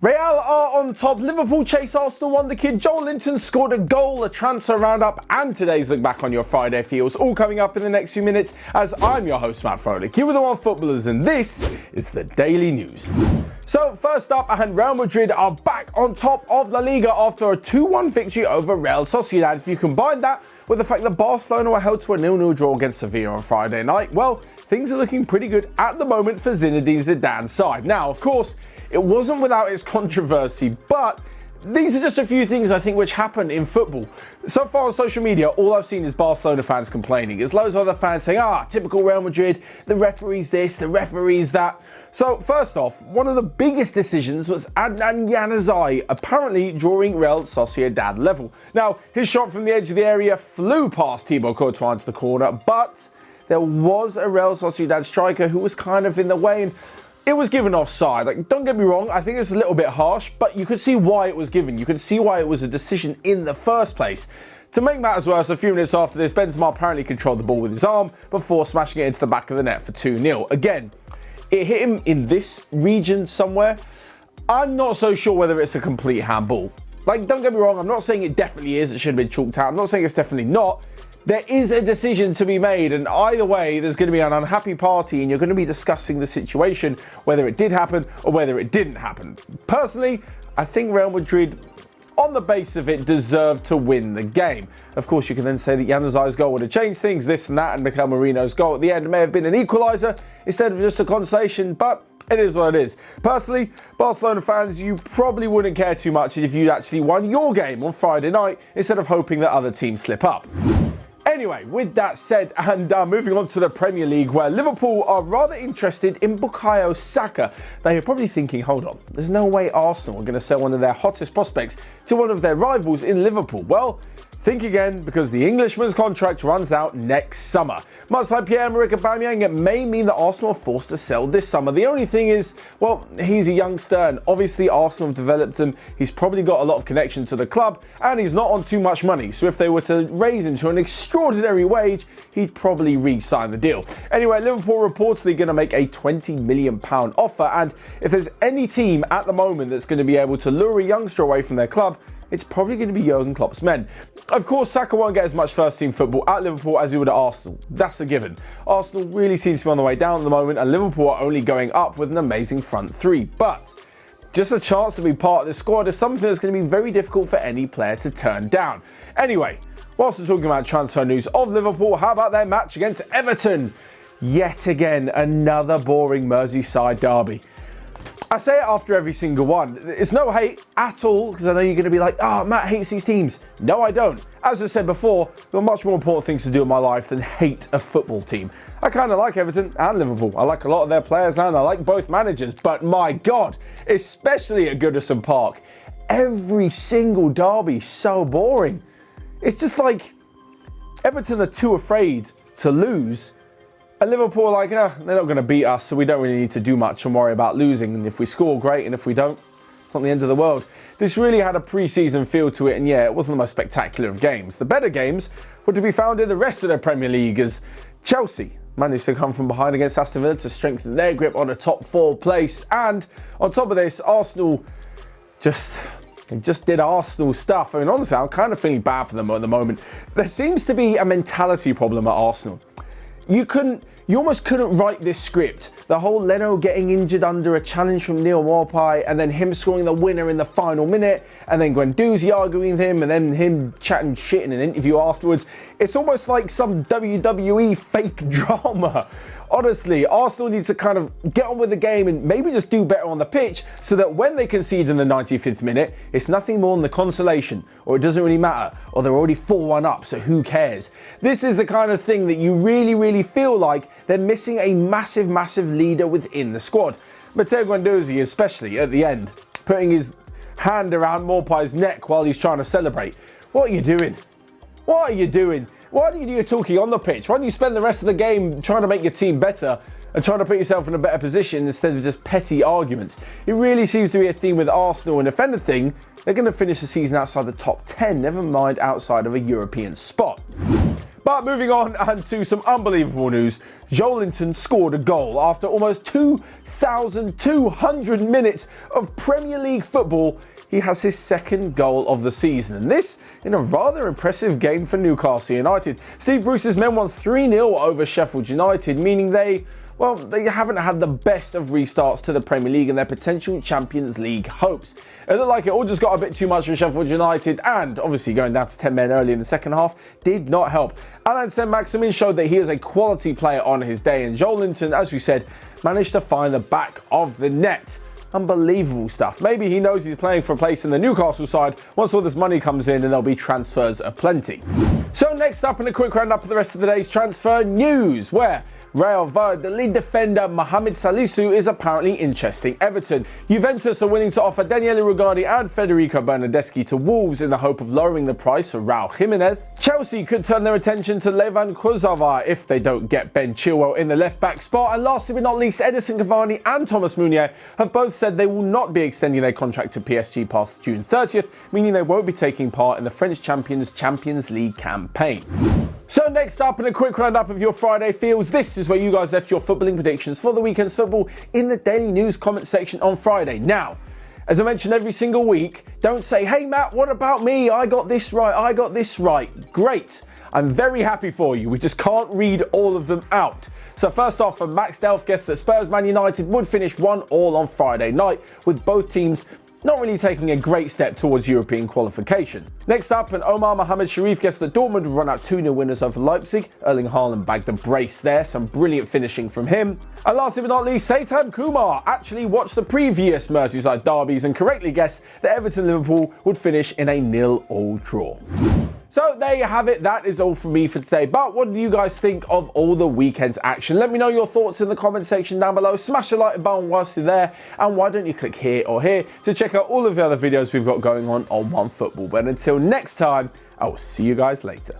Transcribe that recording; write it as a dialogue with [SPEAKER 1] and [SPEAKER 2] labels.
[SPEAKER 1] Real are on top. Liverpool chase Arsenal wonderkid. Joelinton scored a goal, a transfer roundup, and today's look back on your Friday feels. All coming up in the next few minutes as I'm your host, Matt Froelich. You are the Onefootballers, and this is the Daily News. So first up, and Real Madrid are back on top of La Liga after a 2-1 victory over Real Sociedad. If you combine that with the fact that Barcelona were held to a 0-0 draw against Sevilla on Friday night, well, things are looking pretty good at the moment for Zinedine Zidane's side. Now, of course, it wasn't without its controversy, but these are just a few things I think which happen in football. So far on social media, all I've seen is Barcelona fans complaining. There's loads of other fans saying, typical Real Madrid, the referee's this, the referee's that. So first off, one of the biggest decisions was Adnan Januzaj apparently drawing Real Sociedad level. Now, his shot from the edge of the area flew past Thibaut Courtois into the corner, but there was a Real Sociedad striker who was kind of in the way, and it was given offside. Like, don't get me wrong, I think it's a little bit harsh, but you could see why it was given. You could see why it was a decision in the first place. To make matters worse, a few minutes after this, Benzema apparently controlled the ball with his arm before smashing it into the back of the net for 2-0. Again, it hit him in this region somewhere. I'm not so sure whether it's a complete handball. Like, don't get me wrong, I'm not saying it definitely is, it should have been chalked out. I'm not saying it's definitely not. There is a decision to be made, and either way, there's going to be an unhappy party, and you're going to be discussing the situation, whether it did happen or whether it didn't happen. Personally, I think Real Madrid, on the base of it, deserved to win the game. Of course, you can then say that Januzaj's goal would have changed things, this and that, and Mikel Merino's goal at the end may have been an equaliser instead of just a consolation, but it is what it is. Personally, Barcelona fans, you probably wouldn't care too much if you actually won your game on Friday night instead of hoping that other teams slip up. Anyway, with that said, and moving on to the Premier League, where Liverpool are rather interested in Bukayo Saka. Now, you're probably thinking, hold on, there's no way Arsenal are going to sell one of their hottest prospects to one of their rivals in Liverpool. Well, think again, because the Englishman's contract runs out next summer. Much like Pierre-Emerick Aubameyang, it may mean that Arsenal are forced to sell this summer. The only thing is, well, he's a youngster, and obviously Arsenal have developed him. He's probably got a lot of connection to the club, and he's not on too much money. So if they were to raise him to an extraordinary wage, he'd probably re-sign the deal. Anyway, Liverpool reportedly going to make a £20 million offer, and if there's any team at the moment that's going to be able to lure a youngster away from their club, it's probably going to be Jurgen Klopp's men. Of course, Saka won't get as much first-team football at Liverpool as he would at Arsenal. That's a given. Arsenal really seems to be on the way down at the moment, and Liverpool are only going up with an amazing front three. But just a chance to be part of this squad is something that's going to be very difficult for any player to turn down. Anyway, whilst we're talking about transfer news of Liverpool, how about their match against Everton? Yet again, another boring Merseyside derby. I say it after every single one. It's no hate at all, because I know you're going to be like, Matt hates these teams. No, I don't. As I said before, there are much more important things to do in my life than hate a football team. I kind of like Everton and Liverpool. I like a lot of their players and I like both managers. But my God, especially at Goodison Park, every single derby so boring. It's just like Everton are too afraid to lose. And Liverpool are like, they're not going to beat us, so we don't really need to do much and worry about losing. And if we score, great. And if we don't, it's not the end of the world. This really had a pre-season feel to it. And yeah, it wasn't the most spectacular of games. The better games were to be found in the rest of the Premier League, as Chelsea managed to come from behind against Aston Villa to strengthen their grip on a top 4 place. And on top of this, Arsenal just did Arsenal stuff. I mean, honestly, I'm kind of feeling bad for them at the moment. There seems to be a mentality problem at Arsenal. You almost couldn't write this script. The whole Leno getting injured under a challenge from Neil Maupay, and then him scoring the winner in the final minute, and then Guendouzi arguing with him, and then him chatting shit in an interview afterwards. It's almost like some WWE fake drama. Honestly, Arsenal needs to kind of get on with the game and maybe just do better on the pitch, so that when they concede in the 95th minute, it's nothing more than the consolation, or it doesn't really matter, or they're already 4-1 up, so who cares? This is the kind of thing that you really, really feel like they're missing a massive, massive leader within the squad. Matteo Guendouzi, especially at the end, putting his hand around Maupay's neck while he's trying to celebrate. What are you doing? What are you doing? Why don't you do your talking on the pitch? Why don't you spend the rest of the game trying to make your team better and trying to put yourself in a better position instead of just petty arguments? It really seems to be a theme with Arsenal, and if anything, they're going to finish the season outside the top 10, never mind outside of a European spot. But moving on and to some unbelievable news, Joelinton scored a goal after almost 2 1,200 minutes of Premier League football, he has his second goal of the season, and this in a rather impressive game for Newcastle United. Steve Bruce's men won 3-0 over Sheffield United, meaning they haven't had the best of restarts to the Premier League and their potential Champions League hopes. It looked like it all just got a bit too much for Sheffield United, and obviously going down to 10 men early in the second half did not help. Alain Saint-Maximin showed that he is a quality player on his day, and Joelinton, as we said, managed to find the back of the net. Unbelievable stuff. Maybe he knows he's playing for a place in the Newcastle side once all this money comes in and there'll be transfers aplenty. So next up, in a quick roundup of the rest of the day's transfer news, where Real Verde, the lead defender Mohamed Salisu is apparently interesting Everton. Juventus are willing to offer Daniele Rugani and Federico Bernardeschi to Wolves in the hope of lowering the price for Raul Jimenez. Chelsea could turn their attention to Levan Kurzawa if they don't get Ben Chilwell in the left-back spot. And last but not least, Edison Cavani and Thomas Meunier have both said they will not be extending their contract to PSG past June 30th, meaning they won't be taking part in the French Champions League campaign. So next up, in a quick roundup of your Friday feels, this is where you guys left your footballing predictions for the weekend's football in the Daily News comment section on Friday. Now, as I mention every single week, don't say, hey Matt, what about me? I got this right. Great. I'm very happy for you. We just can't read all of them out. So first off, Max Delph guessed that Spurs Man United would finish 1-1 on Friday night, with both teams not really taking a great step towards European qualification. Next up, Omar Mohamed Sharif guessed that Dortmund would run out 2-0 winners over Leipzig. Erling Haaland bagged a brace there, some brilliant finishing from him. And last but not least, Seitan Kumar actually watched the previous Merseyside derbies and correctly guessed that Everton Liverpool would finish in a 0-0 draw. So there you have it. That is all from me for today. But what do you guys think of all the weekend's action? Let me know your thoughts in the comment section down below. Smash the like button whilst you're there. And why don't you click here or here to check out all of the other videos we've got going on OneFootball. But until next time, I will see you guys later.